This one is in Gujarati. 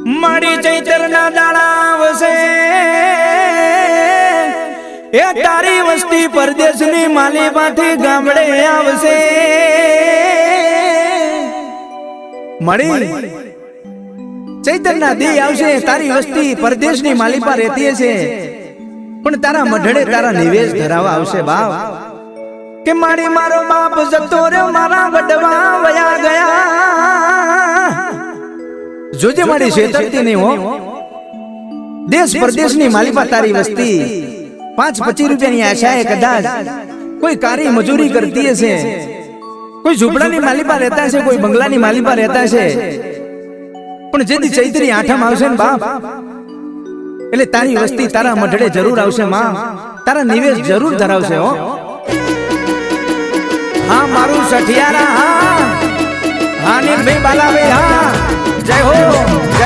મારી ચૈતરના દાડા આવશે એ તારી વસ્તી પરદેશની માલીમાંથી ગામડે આવશે મળી ચૈતરના દી આવશે તારી વસ્તી પરદેશની માલીપા રહેતી છે પણ તારા મઢડે તારા નિવેશ ધરાવા આવશે બાપ કે મારી મારો બાપ જતો રહ્યો મારા વડવા વયા ગયા જોજે મારી શેતરતી નહીં હો દેશ પરદેશની માલીપા તારી વસ્તી 5-25 રૂપિયાની આશાએ કદાચ કોઈ કારી મજૂરી કરતી હશે કોઈ ઝૂંપડાની માલીપા રહેતા છે કોઈ બંગલાની માલીપા રહેતા છે પણ જેથી ચૈત્રી આઠમ આવશે ને બાપ એટલે તારી વસ્તી તારા મઢડે જરૂર આવશે માં તારા નિવેશ જરૂર ધરાવશે હો હા મારું સઠિયારા હા નીલભાઈ બાલાભાઈ હા જય હો જય